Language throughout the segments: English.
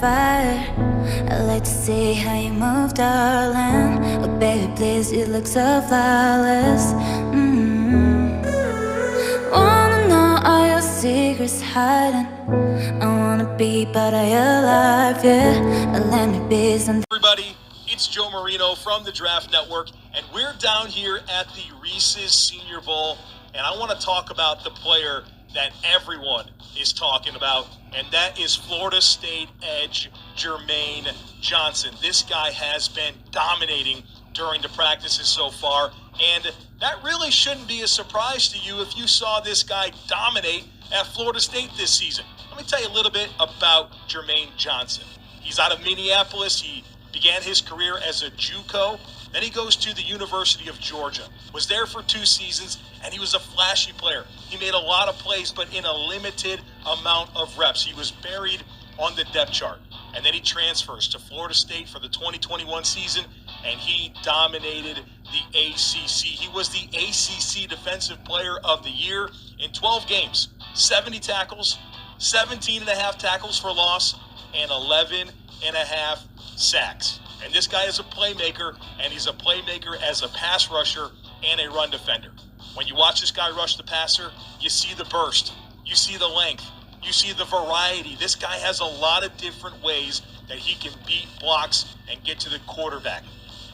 fire. I like to see how you move, darling. Oh, baby, please, you look so flawless. Wanna know all your secrets hiding. I wanna be part of your life, yeah. Let me be some. Everybody, it's Joe Marino from the Draft Network, and we're down here at the Reese's Senior Bowl, and I want to talk about the player that everyone is talking about, and that is Florida State edge Jermaine Johnson. This guy has been dominating during the practices so far, and that really shouldn't be a surprise to you if you saw this guy dominate at Florida State this season. Let me tell you a little bit about Jermaine Johnson. He's out of Minneapolis. He began his career as a JUCO. Then he goes to the University of Georgia. Was there for 2 seasons, and he was a flashy player. He made a lot of plays, but in a limited amount of reps. He was buried on the depth chart. And then he transfers to Florida State for the 2021 season, and he dominated the ACC. He was the ACC Defensive Player of the Year in 12 games, 70 tackles, 17 and a half tackles for loss, and 11 and a half sacks. And this guy is a playmaker, and he's a playmaker as a pass rusher and a run defender. When you watch this guy rush the passer, you see the burst, you see the length, you see the variety. This guy has a lot of different ways that he can beat blocks and get to the quarterback.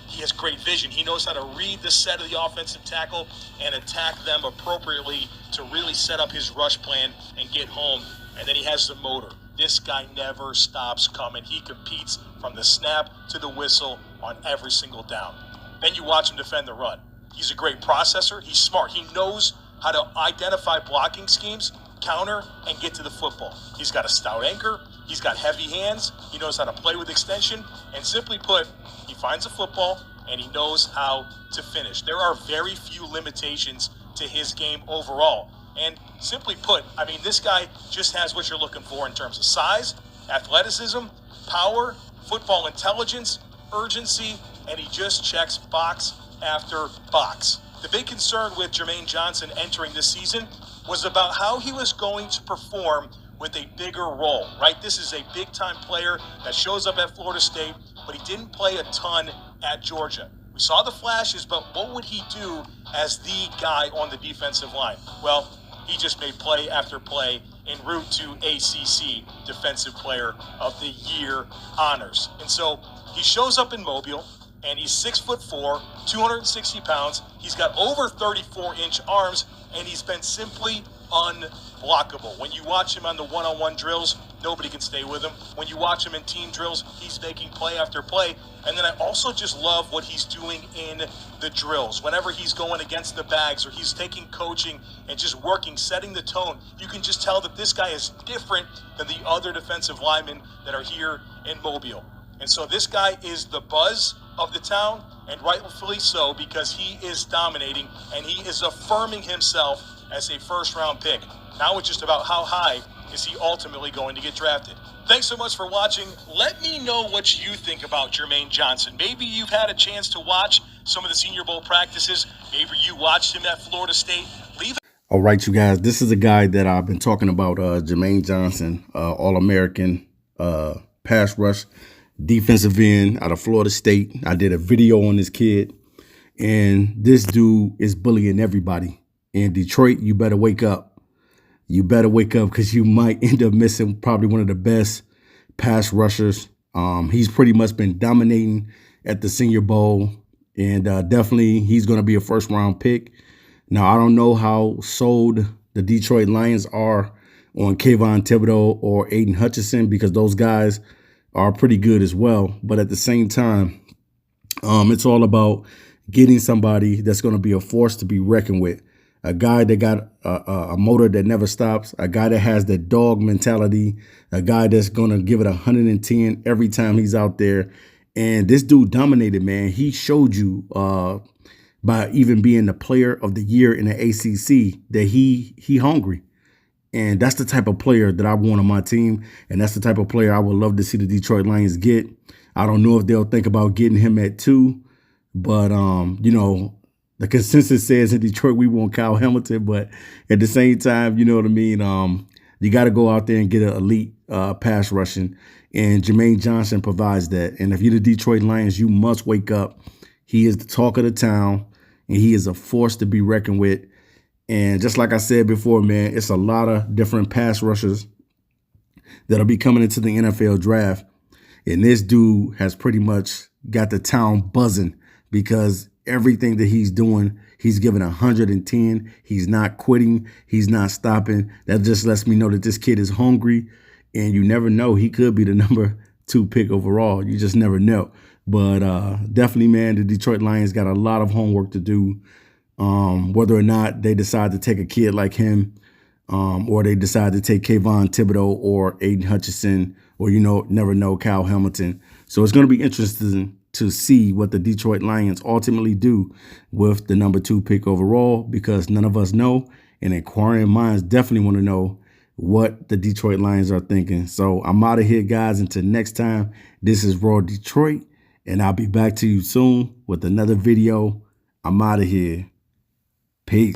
He has great vision. He knows how to read the set of the offensive tackle and attack them appropriately to really set up his rush plan and get home. And then he has the motor. This guy never stops coming. He competes from the snap to the whistle on every single down. Then you watch him defend the run. He's a great processor. He's smart. He knows how to identify blocking schemes, counter, and get to the football. He's got a stout anchor. He's got heavy hands. He knows how to play with extension. And simply put, he finds a football and he knows how to finish. There are very few limitations to his game overall. And simply put, I mean, this guy just has what you're looking for in terms of size, athleticism, power, football intelligence, urgency, and he just checks box after box. The big concern with Jermaine Johnson entering this season was about how he was going to perform with a bigger role, right? This is a big-time player that shows up at Florida State, but he didn't play a ton at Georgia. We saw the flashes, but what would he do as the guy on the defensive line? Well, he just made play after play en route to ACC Defensive Player of the Year honors. And so he shows up in Mobile, and he's 6'4", 260 pounds. He's got over 34-inch arms, and he's been simply unblockable. When you watch him on the one-on-one drills, nobody can stay with him. When you watch him in team drills, he's making play after play. And then I also just love what he's doing in the drills. Whenever he's going against the bags or he's taking coaching and just working, setting the tone, you can just tell that this guy is different than the other defensive linemen that are here in Mobile. And so this guy is the buzz of the town, and rightfully so, because he is dominating and he is affirming himself as a first-round pick. Now it's just about how high is he ultimately going to get drafted. Thanks so much for watching. Let me know what you think about Jermaine Johnson. Maybe you've had a chance to watch some of the Senior Bowl practices. Maybe you watched him at Florida State. All right, you guys, this is a guy that I've been talking about, Jermaine Johnson, All-American pass rush defensive end out of Florida State. I did a video on this kid, and this dude is bullying everybody. In Detroit, you better wake up. You better wake up because you might end up missing probably one of the best pass rushers. He's pretty much been dominating at the Senior Bowl, and definitely he's going to be a first-round pick. Now, I don't know how sold the Detroit Lions are on Kayvon Thibodeau or Aiden Hutchinson because those guys are pretty good as well. But at the same time, it's all about getting somebody that's going to be a force to be reckoned with. A guy that got a motor that never stops, a guy that has that dog mentality, a guy that's going to give it 110 every time he's out there. And this dude dominated, man. He showed you by even being the player of the year in the ACC that he hungry. And that's the type of player that I want on my team. And that's the type of player I would love to see the Detroit Lions get. I don't know if they'll think about getting him at 2, but, you know, the consensus says in Detroit we want Kyle Hamilton, but at the same time, you know what I mean? You got to go out there and get an elite pass rushing. And Jermaine Johnson provides that. And if you're the Detroit Lions, you must wake up. He is the talk of the town, and he is a force to be reckoned with. And just like I said before, man, it's a lot of different pass rushers that'll be coming into the NFL draft. And this dude has pretty much got the town buzzing because everything that he's doing, he's giving 110. He's not quitting. He's not stopping. That just lets me know that this kid is hungry. And you never know. He could be the number 2 pick overall. You just never know. But definitely, man, the Detroit Lions got a lot of homework to do. Whether or not they decide to take a kid like him, or they decide to take Kayvon Thibodeau or Aiden Hutchinson, or, never know, Kyle Hamilton. So it's going to be interesting to see what the Detroit Lions ultimately do with the number 2 pick overall, because none of us know, and inquiring minds definitely want to know what the Detroit Lions are thinking. So I'm out of here, guys. Until next time, this is Raw Detroit, and I'll be back to you soon with another video. I'm out of here. Peace.